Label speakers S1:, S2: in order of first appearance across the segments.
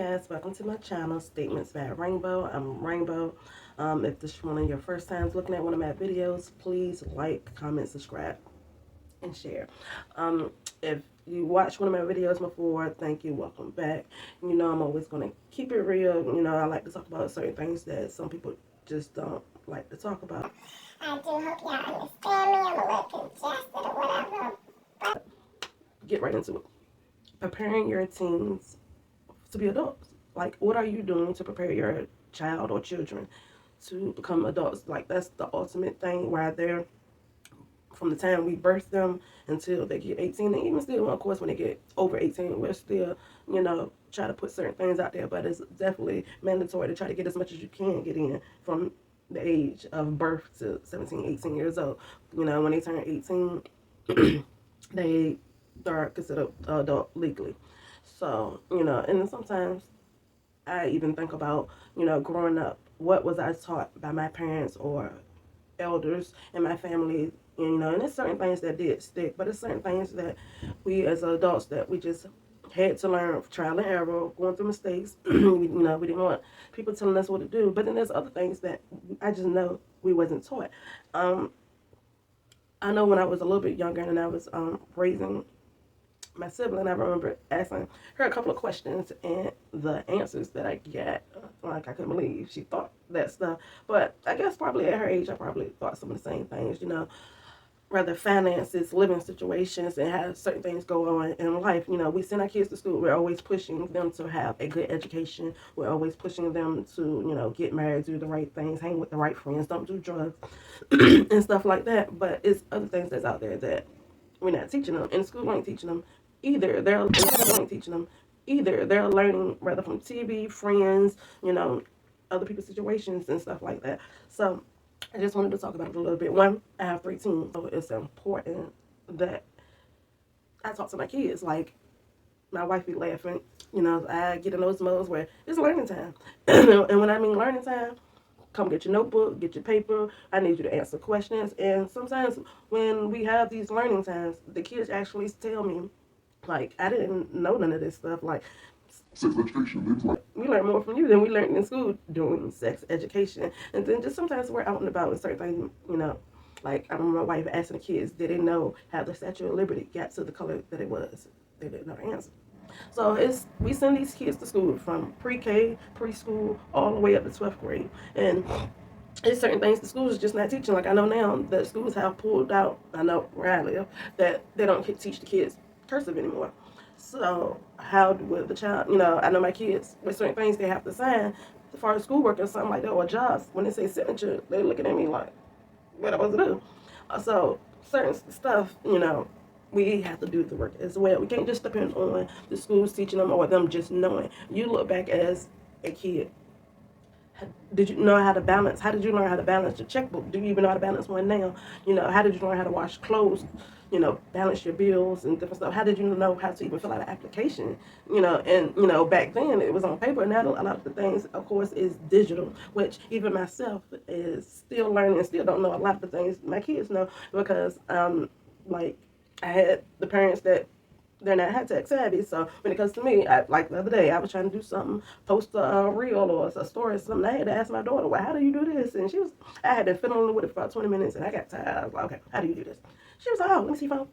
S1: guys, welcome to my channel, Statements by Rainbow. I'm Rainbow. If this is one of your first times looking at one of my videos, please like, comment, subscribe, and share. If you watched one of my videos before, thank you, welcome back. You know I'm always going to keep it real. You know, I like to talk about certain things that some people just don't like to talk about.
S2: I do hope y'all understand me. I'm a little congested or whatever.
S1: Get right into it. Preparing your teens to be adults. Like, what are you doing to prepare your child or children to become adults? Like, that's the ultimate thing right there. From the time we birth them until they get 18, and even still, of course, when they get over 18, we're still, try to put certain things out there, but it's definitely mandatory to try to get as much as you can get in from the age of birth to 17, 18 years old. You know, when they turn 18, they are considered adult legally. So, and sometimes I even think about, growing up, what was I taught by my parents or elders in my family, and there's certain things that did stick, but it's certain things that we as adults that we just had to learn trial and error, going through mistakes. We didn't want people telling us what to do, but then there's other things that I just know we wasn't taught. I know when I was a little bit younger and I was raising my sibling, I remember asking her a couple of questions, and the answers that I got, like, I couldn't believe she thought that stuff. But I guess probably at her age, I probably thought some of the same things, rather finances, living situations, and how certain things go on in life. We send our kids to school. We're always pushing them to have a good education. We're always pushing them to, get married, do the right things, hang with the right friends, don't do drugs, and stuff like that. But it's other things that's out there that we're not teaching them, and school ain't teaching them either. They're learning rather from TV, friends, other people's situations and stuff like that. So I just wanted to talk about it a little bit. One, I have 3 teens, so it's important that I talk to my kids. Like, my wife be laughing. I get in those modes where it's learning time. And when I mean learning time, come get your notebook, get your paper. I need you to answer questions. And sometimes when we have these learning times, the kids actually tell me, like, I didn't know none of this stuff. Like, sex education, things like we learn more from you than we learned in school doing sex education. And then just sometimes we're out and about and certain things, like, I remember my wife asking the kids, did they know how the Statue of Liberty got to the color that it was? They didn't know the answer. So we send these kids to school from pre-K, preschool, all the way up to 12th grade. And there's certain things the schools are just not teaching. Like, I know now that schools have pulled out, I know where I live, that they don't teach the kids cursive anymore. So how would the child, I know my kids, with certain things they have to sign, as far as schoolwork or something like that, or jobs, when they say signature, they're looking at me like, what am I supposed to do? So certain stuff, we have to do the work as well. We can't just depend on the schools teaching them or them just knowing. You look back as a kid. Did you know how to balance? How did you learn how to balance your checkbook? Do you even know how to balance one now? How did you learn how to wash clothes? Balance your bills and different stuff. How did you know how to even fill out an application? And back then it was on paper. Now a lot of the things, of course, is digital, which even myself is still learning and still don't know a lot of the things my kids know, because like, I had the parents that they're not high tech savvy. So when it comes to me, like the other day, I was trying to do something, post a reel or a story or something. I had to ask my daughter, well, how do you do this? And I had been fiddling with it for about 20 minutes, and I got tired. I was like, okay, how do you do this? She was like, oh, let me see phone.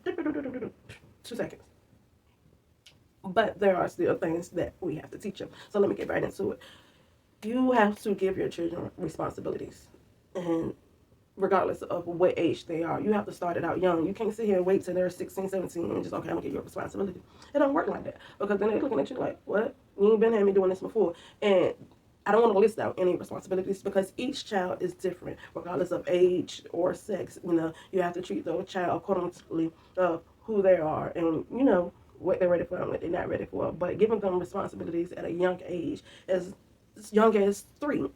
S1: 2 seconds. But there are still things that we have to teach them. So let me get right into it. You have to give your children responsibilities. And regardless of what age they are, you have to start it out young. You can't sit here and wait till they're 16, 17 and just, okay, I'm gonna give you a responsibility. It don't work like that, because then they're looking at you like, what? You ain't been having me doing this before. And I don't want to list out any responsibilities, because each child is different, regardless of age or sex. You have to treat the child accordingly of who they are and, what they're ready for and what they're not ready for. But giving them responsibilities at a young age, as young as 3,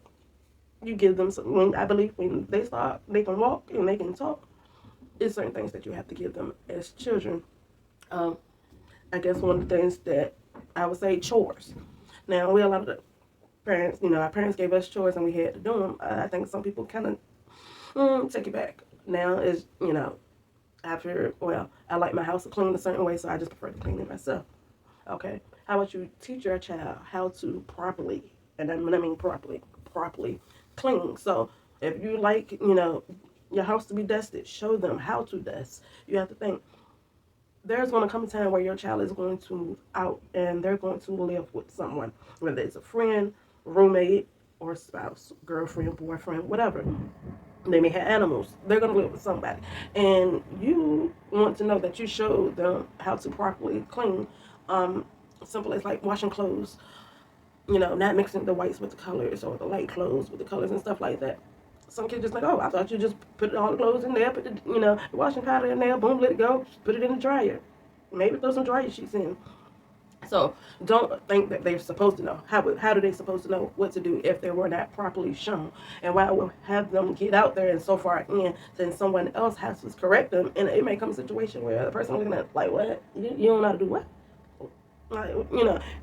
S1: you give them some, I believe when they can walk and they can talk, it's certain things that you have to give them as children. I guess one of the things that I would say, chores. Now, we a lot of the parents, our parents gave us chores and we had to do them. I think some people kind of take it back. Now is, after, well, I like my house to clean a certain way, so I just prefer to clean it myself. Okay. How about you teach your child how to properly, and I mean properly clean. So if you like, your house to be dusted, show them how to dust. You have to think there's going to come a time where your child is going to move out and they're going to live with someone, whether it's a friend, roommate, or spouse, girlfriend, boyfriend, whatever. They may have animals. They're going to live with somebody. And you want to know that you showed them how to properly clean. Um, Simple as like washing clothes, not mixing the whites with the colors or the light clothes with the colors and stuff like that. Some kids just like, oh, I thought you just put all the clothes in there, put the, washing powder in there, boom, let it go, put it in the dryer. Maybe throw some dryer sheets in. So don't think that they're supposed to know. How do they supposed to know what to do if they were not properly shown? And why would have them get out there and so far in, then someone else has to correct them, and it may come a situation where the person looking at like, what? You don't know how to do what? Like,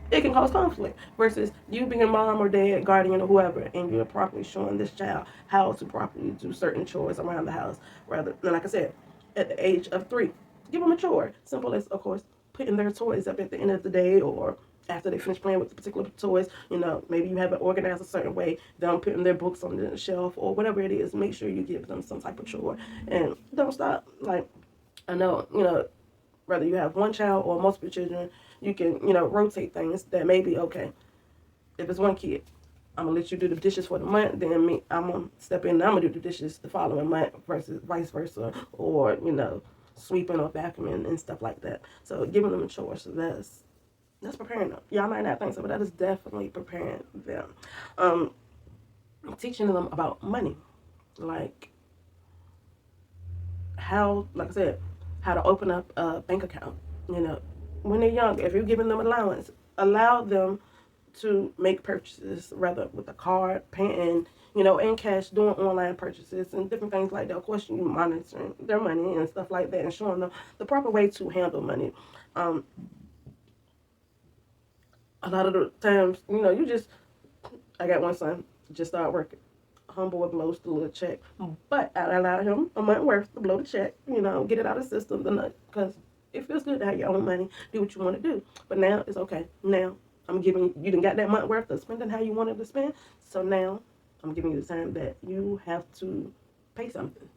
S1: it can cause conflict versus you being mom or dad, guardian or whoever, and you're properly showing this child how to properly do certain chores around the house. Rather than, like I said, at the age of 3, give them a chore. Simple as, of course, putting their toys up at the end of the day or after they finish playing with the particular toys. Maybe you have it organized a certain way. Them putting their books on the shelf or whatever it is. Make sure you give them some type of chore and don't stop. Like, I know, whether you have one child or multiple children, you can, rotate things that may be okay. If it's one kid, I'm gonna let you do the dishes for the month, then I'm gonna step in and I'm gonna do the dishes the following month versus vice versa, or, sweeping or vacuuming and stuff like that. So giving them a choice, so that's preparing them. Y'all might not think so, but that is definitely preparing them. Um, Teaching them about money, like how, like I said, how to open up a bank account. You know, when they're young, if you're giving them allowance, allow them to make purchases, rather with a card, paying, in cash, doing online purchases and different things like that. Of course, you monitoring their money and stuff like that, and showing them the proper way to handle money. Um, a lot of the times, you just, I got one son, just started working. Homeboy blows the little check, but I allowed him a month worth to blow the check, get it out of the system, because it feels good to have your own money, do what you want to do. But now it's okay. Now I'm giving you didn't got that month worth of spending how you wanted to spend, so now I'm giving you the time that you have to pay something.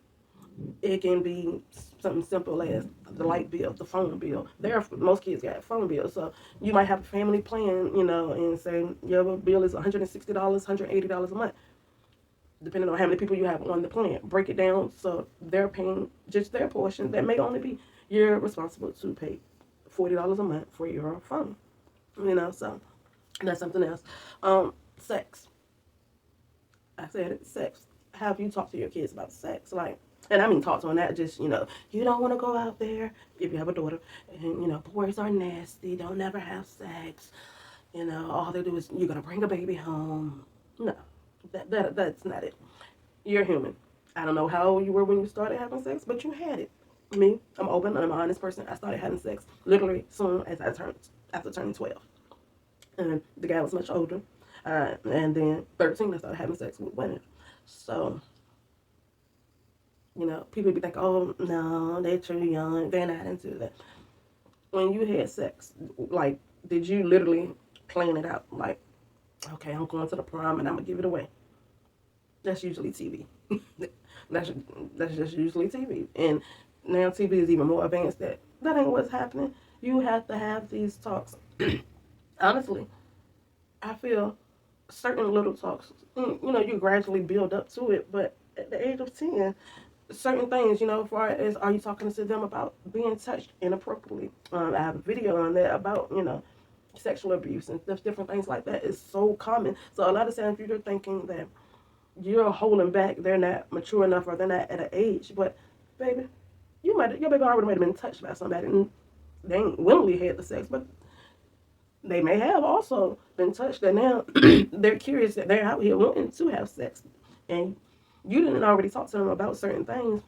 S1: It can be something simple as the light bill, the phone bill. Most kids got phone bills, so you might have a family plan, and say your bill is $160, $180 a month, depending on how many people you have on the plan. Break it down so they're paying just their portion. That may only be you're responsible to pay $40 a month for your phone. So that's something else. Sex. I said it. Sex. Have you talked to your kids about sex? Like, and I mean talk to them, not just you don't want to go out there if you have a daughter, and boys are nasty. Don't never have sex. All they do is you're gonna bring a baby home. No, that's not it. You're human. I don't know how old you were when you started having sex, but you had it. Me, I'm open and I'm an honest person. I started having sex literally soon as after turning 12. And the guy was much older. And then 13, I started having sex with women. So, people be thinking, oh, no, they're too young. They're not into that. When you had sex, like, did you literally plan it out? Like, okay, I'm going to the prom and I'm going to give it away. That's usually TV. that's that's just usually TV. And now TV is even more advanced. That ain't what's happening. You have to have these talks. Honestly, I feel certain little talks. You gradually build up to it, but at the age of 10, certain things, as far as are you talking to them about being touched inappropriately? I have a video on that about sexual abuse and different things like that is so common. So a lot of times you're thinking that you're holding back, they're not mature enough or they're not at an age. But baby, your baby already might have been touched by somebody and they ain't willingly had the sex, but they may have also been touched and now they're curious that they're out here wanting to have sex. And you didn't already talk to them about certain things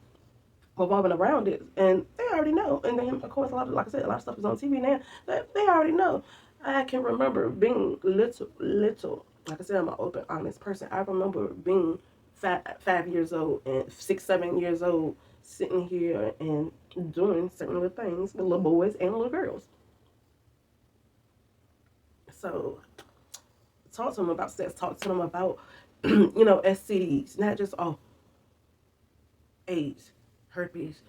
S1: revolving around it, and they already know. And then, of course, like I said, a lot of stuff is on TV now that they already know. I can remember being little. Like I said, I'm an open, honest person. I remember being 5 years old and 6, 7 years old, sitting here and doing certain little things with little boys and little girls. So talk to them about sex. Talk to them about, STDs, not just AIDS, herpes.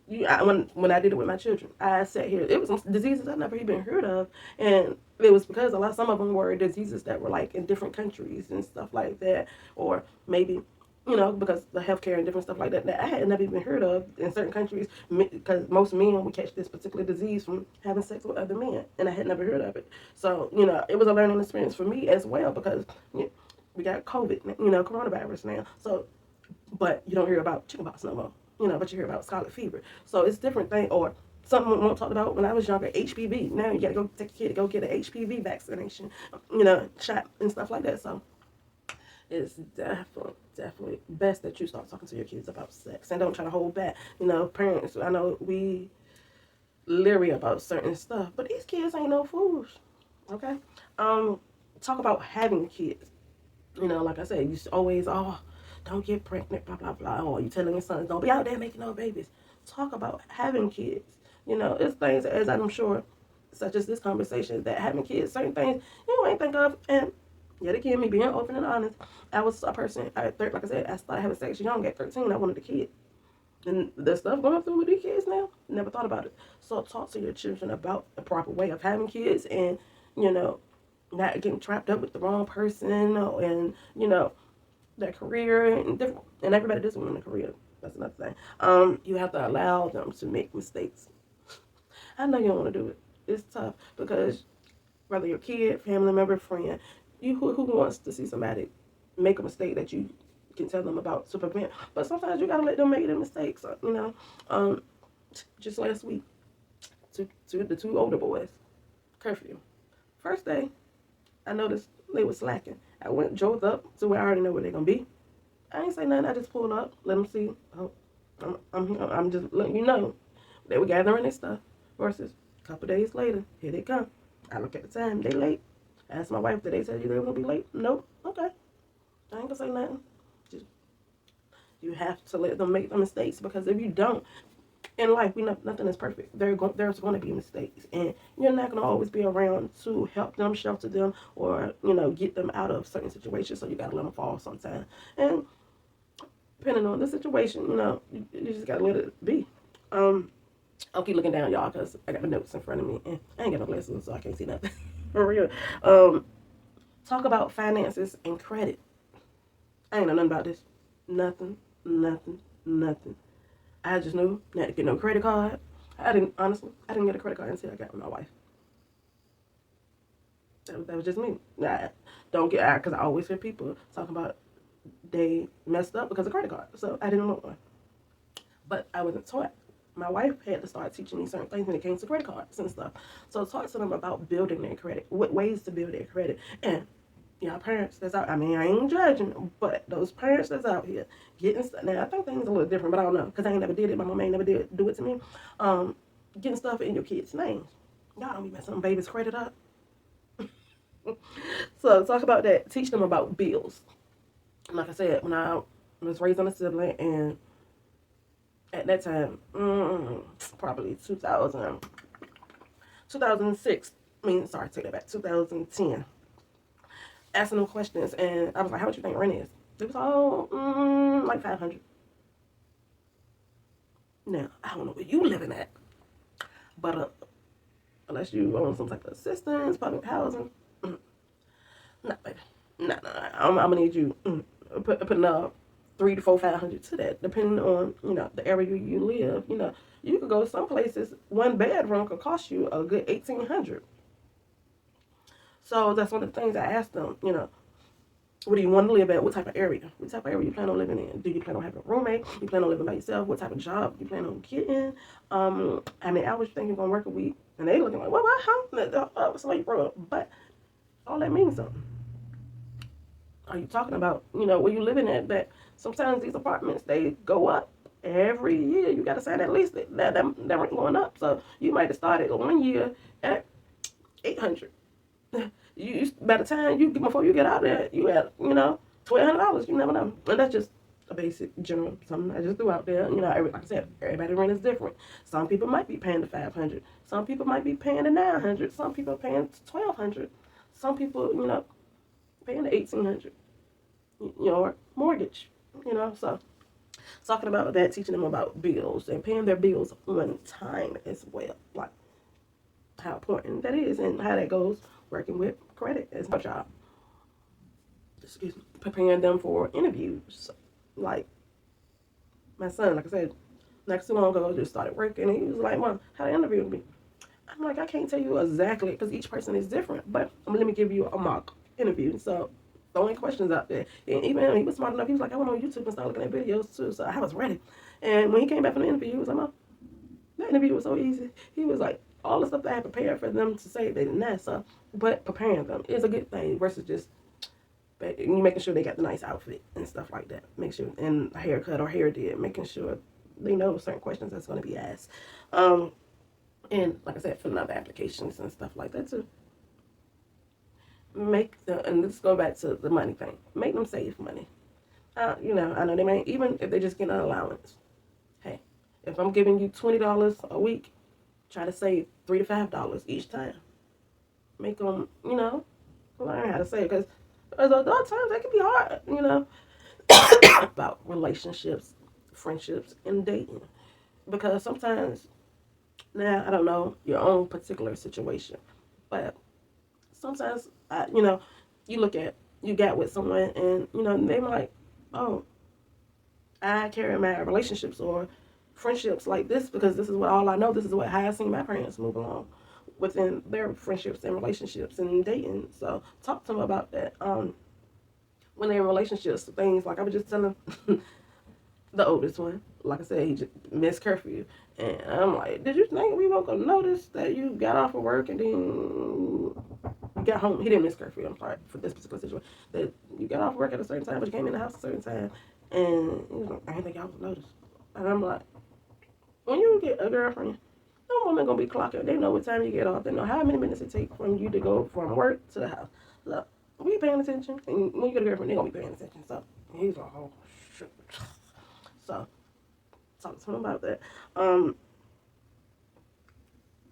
S1: When I did it with my children, I sat here. It was some diseases I never even heard of, and it was because some of them were diseases that were like in different countries and stuff like that, or maybe. Because the healthcare and different stuff like that I had never even heard of in certain countries, because most men would catch this particular disease from having sex with other men, and I had never heard of it. So, it was a learning experience for me as well, because we got COVID, coronavirus now. So but you don't hear about chickenpox no more. But you hear about scarlet fever. So it's different thing. Or something we won't talk about when I was younger, HPV. Now you got to go take a kid to go get an HPV vaccination, shot and stuff like that. So it's definitely best that you start talking to your kids about sex and don't try to hold back. Parents, I know we leery about certain stuff, but these kids ain't no fools. Okay? Talk about having kids. Like I said, you always, don't get pregnant, blah, blah, blah. Or you telling your sons, don't be out there making no babies. Talk about having kids. It's things, as I'm sure, such as this conversation, that having kids, certain things you ain't think of. And yet again, me being open and honest, I was a person, like I said, I started having sex young at 13. I wanted a kid. And the stuff going through with these kids now, never thought about it. So talk to your children about the proper way of having kids, and, not getting trapped up with the wrong person, and, their career and different, and everybody does want a career. That's another thing. You have to allow them to make mistakes. I know you don't want to do it. It's tough because whether your kid, family member, friend, who wants to see somebody make a mistake that you can tell them about to prevent. But sometimes you gotta let them make the mistakes. Just last week, the two older boys, curfew. First day, I noticed they were slacking. I drove up to where I already know where they're gonna be. I ain't say nothing. I just pulled up, let them see. Oh, I'm just letting you know they were gathering their stuff. Versus a couple days later, here they come. I look at the time. They late. I asked my wife, did they tell you they were gonna be late? Nope. Okay. I ain't gonna say nothing. Just you have to let them make the mistakes, because if you don't, in life, we know nothing is perfect. There's going to be mistakes, and you're not going to always be around to help them, shelter them, or get them out of certain situations. So you got to let them fall sometime. And depending on the situation, you just got to let it be. I'll keep looking down, y'all, because I got my notes in front of me, and I ain't got no glasses, so I can't see nothing for real. Talk about finances and credit. I ain't know nothing about this. Nothing, nothing, nothing. I just knew not to get no credit card. I didn't get a credit card until I got with my wife. That was just me. I don't get because I always hear people talking about they messed up because of credit card. So I didn't want one. But I wasn't taught. My wife had to start teaching me certain things when it came to credit cards and stuff. So talk to them about building their credit, what ways to build their credit. And y'all parents that's out, I mean, I ain't judging, but those parents that's out here getting stuff. Now, I think things are a little different, but I don't know, because I ain't never did it. My mom ain't never did do it to me. Getting stuff in your kids' names. Y'all don't be messing them babies' credit up. So talk about that. Teach them about bills. Like I said, when I was raised on a sibling, and at that time, probably 2006. Take that back. 2010. Asking them questions, and I was like, "How much you think rent is?" It was all like 500. Now I don't know where you living at, but unless you own some type of assistance, public housing, nah, baby, nah. I'm gonna need you putting up 3 to 4, 500 to that, depending on the area you live. You could go some places. One bedroom could cost you a good 1,800. So that's one of the things I asked them. Where do you want to live at? What type of area? What type of area you plan on living in? Do you plan on having a roommate? You plan on living by yourself? What type of job you plan on getting? How many hours you think you're gonna work a week? And they looking like, what? How? So you broke. But all that means something. Are you talking about where you living at? That sometimes these apartments they go up every year. You got to sign at least that rent going up. So you might have started 1 year at 800. You by the time before you get out there, you at $1,200. You never know, and that's just a basic general something I just threw out there. Like I said, everybody rent is different. Some people might be paying the 500. Some people might be paying the 900. Some people are paying 1,200. some people, paying the 1,800, your mortgage, so talking about that, teaching them about bills and paying their bills on time as well, like how important that is and how that goes working with credit as my job. Excuse me, preparing them for interviews. Like my son, like I said, not too long ago, just started working, and he was like, "Mom, how to interview me?" I'm like, I can't tell you exactly because each person is different, but let me give you a mock interview. So throwing questions out there, and even him, he was smart enough. He was like, I went on YouTube and started looking at videos too, so I was ready. And when he came back from the interview, he was like, "Mom, that interview was so easy." He was like, all the stuff that I had prepared for them to say they didn't ask, so but preparing them is a good thing versus just you making sure they got the nice outfit and stuff like that. Make sure and a haircut or hair did, making sure they know certain questions that's going to be asked. Um, and like I said, filling out the applications and stuff like that too. Make the and let's go back to the money thing. Make them save money. I know they may even if they just get an allowance. Hey, if I'm giving you $20 a week, try to save $3 to $5 each time. Make them, learn how to save because as adult times that can be hard. About relationships, friendships, and dating because sometimes now I don't know your own particular situation, but sometimes you look at you got with someone and they might, oh, I carry my relationships or friendships like this because this is what all I know. This is what how I seen my parents move along within their friendships and relationships and dating. So talk to them about that. When they're in relationships, things like I was just telling the oldest one, like I said, he just missed curfew. And I'm like, did you think we were gonna notice that you got off of work and then you got home? He didn't miss curfew. I'm sorry for this particular situation. That you got off work at a certain time, but you came in the house at a certain time, and he was like, I didn't think y'all would notice. And I'm like, when you get a girlfriend, no woman gonna be clocking. They know what time you get off. They know how many minutes it takes from you to go from work to the house. Look, we paying attention, and when you get a girlfriend, they gonna be paying attention. So he's like, oh shit. So talk to him about that. Um,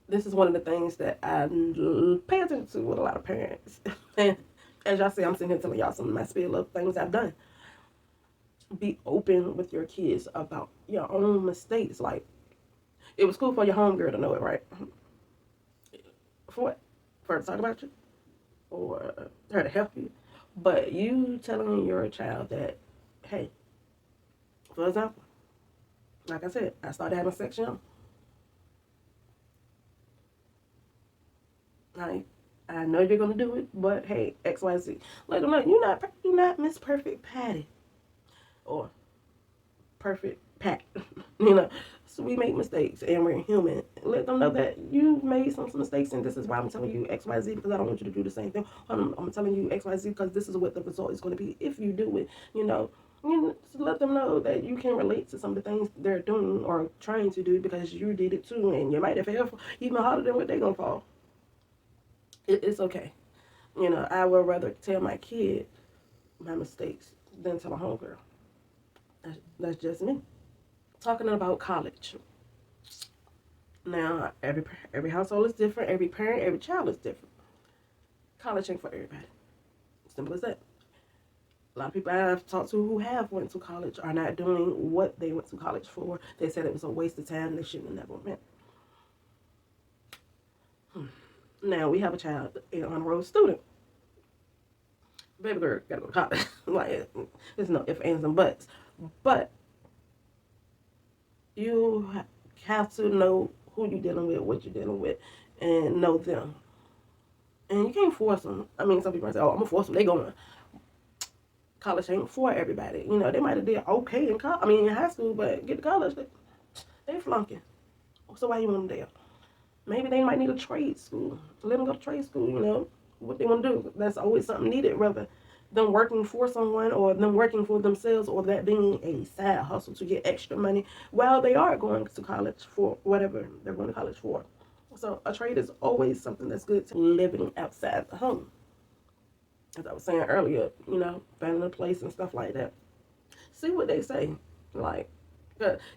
S1: this is one of the things that I pay attention to with a lot of parents. And as y'all see, I'm sitting here telling y'all some of my spiel of things I've done. Be open with your kids about your own mistakes. Like, it was cool for your homegirl to know it, right? For what? For her to talk about you? Or her to help you? But you telling your child that, hey, for example, like I said, I started having sex young. Like, I know you're gonna do it, but hey, X, Y, Z. Let them know you're not Miss Perfect Patty or Perfect Pat. So we make mistakes and we're human. Let them know that you've made some mistakes and this is why I'm telling you X, Y, Z because I don't want you to do the same thing. I'm telling you X, Y, Z because this is what the result is going to be if you do it. So let them know that you can relate to some of the things they're doing or trying to do because you did it too, and you might have failed even harder than what they're gonna fall. It's okay. I would rather tell my kid my mistakes than tell a homegirl. That's just me. Talking about college. Now, every household is different. Every parent, every child is different. College ain't for everybody. Simple as that. A lot of people I've talked to who have went to college are not doing what they went to college for. They said it was a waste of time. They shouldn't have never went. Now we have a child, an honor roll student. Baby girl gotta go to college. Like, there's no ifs, ands, and buts. But you have to know who you're dealing with, what you're dealing with, and know them. And you can't force them. I mean, some people say, "Oh, I'm gonna force them. They going." College ain't for everybody. They might have did okay in college. I mean, in high school, but get to college, they flunking. So why you want them there? Maybe they might need a trade school. Let them go to trade school. What they want to do. That's always something needed, rather them working for someone or them working for themselves or that being a side hustle to get extra money while they are going to college for whatever they're going to college for. So a trade is always something that's good to living outside the home. As I was saying earlier, finding a place and stuff like that. See what they say. Like,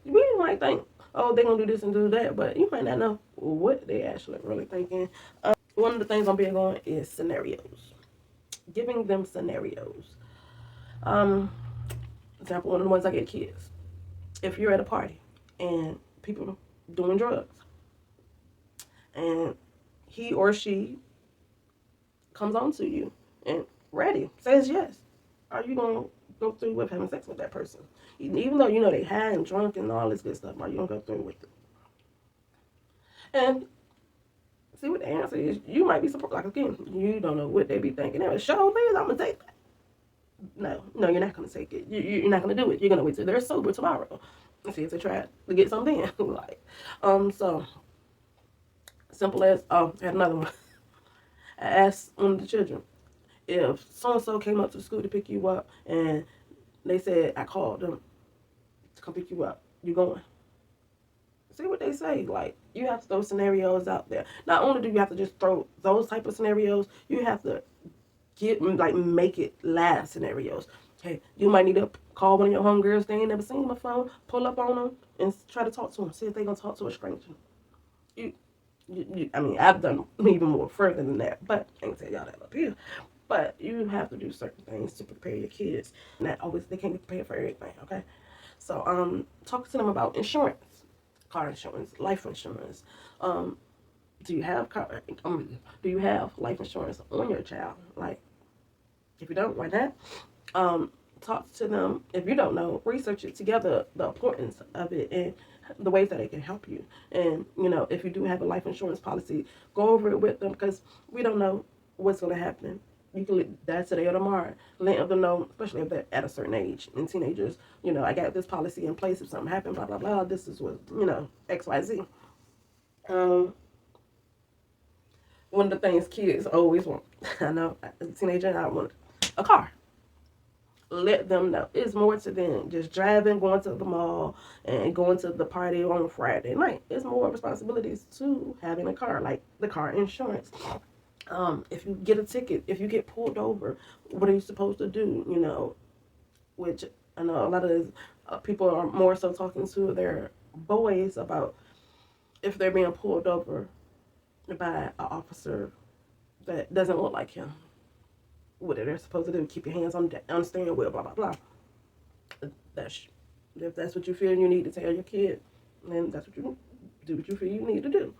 S1: we might think, oh, they're going to do this and do that, but you might not know what they actually really thinking. one of the things I'm big on is scenarios. Giving them scenarios. Um, example, one of the ones I get kids. If you're at a party and people doing drugs and he or she comes on to you and ready says yes, are you gonna go through with having sex with that person? Even though you know they high and drunk and all this good stuff, are you gonna go through with it? And see what the answer is. You might be surprised. Like again, you don't know what they be thinking. Anyway, show me, I'm gonna take that. No, you're not gonna take it. You're not gonna do it. You're gonna wait till they're sober tomorrow and see if they try to get something in. Like, so simple as I had another one. I asked one of the children if so and so came up to the school to pick you up and they said I called them to come pick you up. You going? See what they say. Like you have to throw scenarios out there. Not only do you have to just throw those type of scenarios, you have to make it live scenarios. Hey, you might need to call one of your homegirls they ain't never seen before, pull up on them and try to talk to them. See if they gonna talk to a stranger. You, I mean, I've done even more further than that, but I ain't tell y'all that up here. But you have to do certain things to prepare your kids. Not always they can't be prepared for everything. Okay, so talk to them about insurance, car insurance, life insurance. Um, do you have do you have life insurance on your child? Like, if you don't, why not? Talk to them. If you don't know, research it together, the importance of it and the ways that it can help you. And, if you do have a life insurance policy, go over it with them because we don't know what's going to happen. You can die today or tomorrow. Let them know, especially if they're at a certain age and teenagers, I got this policy in place. If something happened, blah, blah, blah, this is what, XYZ. Um, One of the things kids always want, I know, as a teenager, I want a car. Let them know it's more to them just driving, going to the mall, and going to the party on Friday night. It's more responsibilities to having a car, like the car insurance. If you get a ticket, if you get pulled over, what are you supposed to do? Which I know a lot of people are more so talking to their boys about if they're being pulled over by an officer that doesn't look like him. What are they supposed to do? Keep your hands on the steering wheel, blah, blah, blah. That's, if that's what you feel you need to tell your kid, then that's what you do, what you feel you need to do.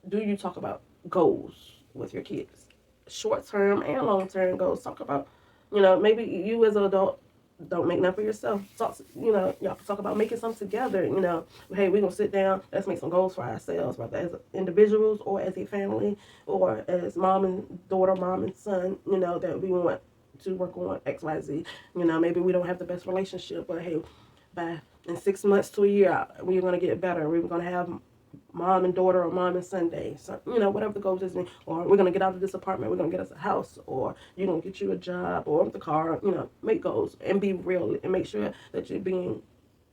S1: Do you talk about goals with your kids? Short term and long term goals. Talk about, maybe you as an adult don't make nothing for yourself. Talk, y'all talk about making something together. Hey, we're gonna sit down. Let's make some goals for ourselves, whether as individuals or as a family, or as mom and daughter, mom and son. That we want to work on X, Y, Z. Maybe we don't have the best relationship, but hey, by in 6 months to a year, we're gonna get better. We're gonna have mom and daughter or mom and Sunday. So, whatever the goals is. Or we're going to get out of this apartment. We're going to get us a house. Or you're going to get you a job or the car. Make goals and be real and make sure that you're being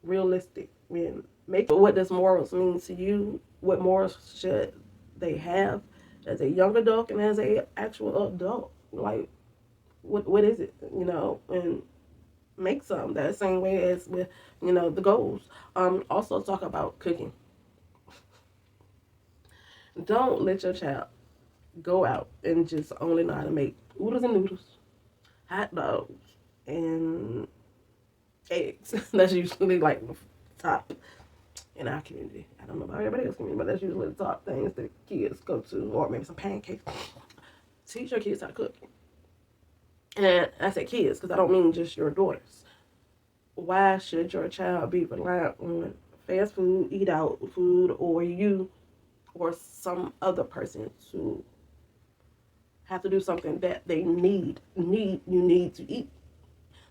S1: realistic. And make what does morals mean to you? What morals should they have as a young adult and as a actual adult? Like, what is it? And make some that same way as with, the goals. Also talk about cooking. Don't let your child go out and just only know how to make oodles and noodles, hot dogs, and eggs. That's usually like the top in our community. I don't know about everybody else's community, but that's usually the top things that kids go to, or maybe some pancakes. Teach your kids how to cook. And I say kids because I don't mean just your daughters. Why should your child be reliant on fast food, eat out food, or you or some other person to have to do something that they need to eat?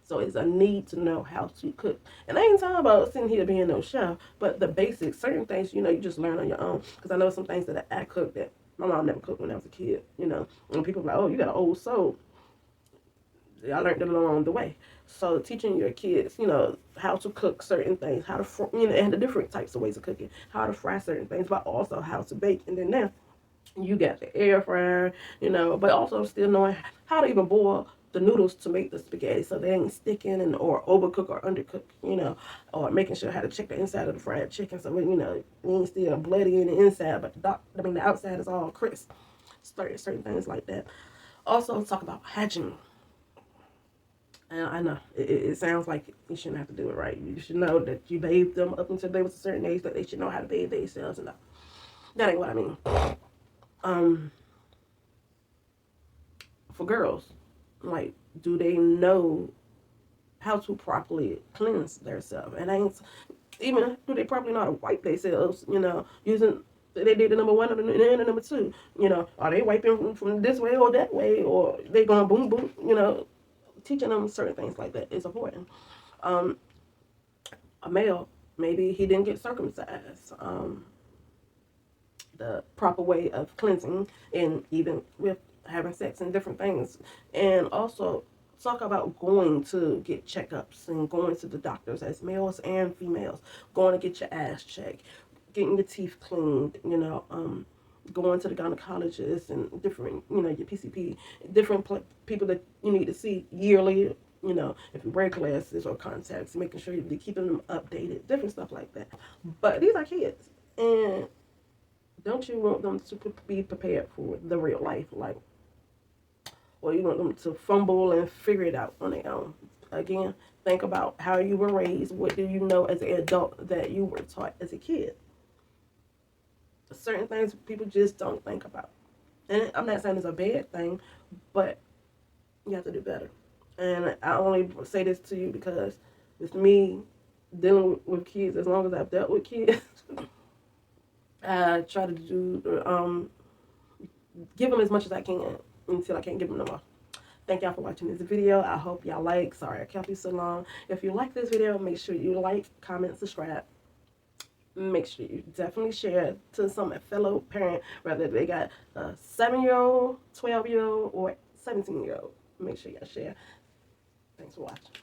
S1: So it's a need to know how to cook. And I ain't talking about sitting here being no chef, but the basics, certain things, you just learn on your own. Because I know some things that I cook that my mom never cooked when I was a kid, And people are like, oh, you got an old soul. I learned it along the way. So teaching your kids, how to cook certain things, how to, and the different types of ways of cooking, how to fry certain things, but also how to bake. And then now you got the air fryer, but also still knowing how to even boil the noodles to make the spaghetti so they ain't sticking and or overcook or undercook, or making sure how to check the inside of the fried chicken so it ain't still bloody in the inside, but the outside is all crisp. Certain things like that. Also, talk about hygiene. And I know it sounds like you shouldn't have to do it, right? You should know that you bathed them up until they was a certain age, that they should know how to bathe themselves, and that ain't what I mean. Um, for girls, like, do they know how to properly cleanse themselves? And I ain't even do they properly know how to wipe themselves? Using they did the number one and the number two. Are they wiping from this way or that way, or they going boom boom? Teaching them certain things like that is important. Um, a male, maybe he didn't get circumcised. The proper way of cleansing, and even with having sex and different things. And also talk about going to get checkups and going to the doctors as males and females, going to get your ass checked, getting your teeth cleaned, going to the gynecologist and different, your PCP, different people that you need to see yearly, if you wear glasses or contacts, making sure you're keeping them updated, different stuff like that. But these are kids, and don't you want them to be prepared for the real life, like, or you want them to fumble and figure it out on their own? Again, think about how you were raised. What do you know as an adult that you were taught as a kid? Certain things people just don't think about. And I'm not saying it's a bad thing, but you have to do better. And I only say this to you because with me dealing with kids, as long as I've dealt with kids, I try to give them as much as I can until I can't give them no more. Thank y'all for watching this video. I hope y'all like. Sorry I kept you so long. If you like this video, make sure you like, comment, subscribe. Make sure you definitely share to some fellow parent, whether they got a 7-year-old, 12-year-old, or 17-year-old. Make sure y'all share. Thanks for watching.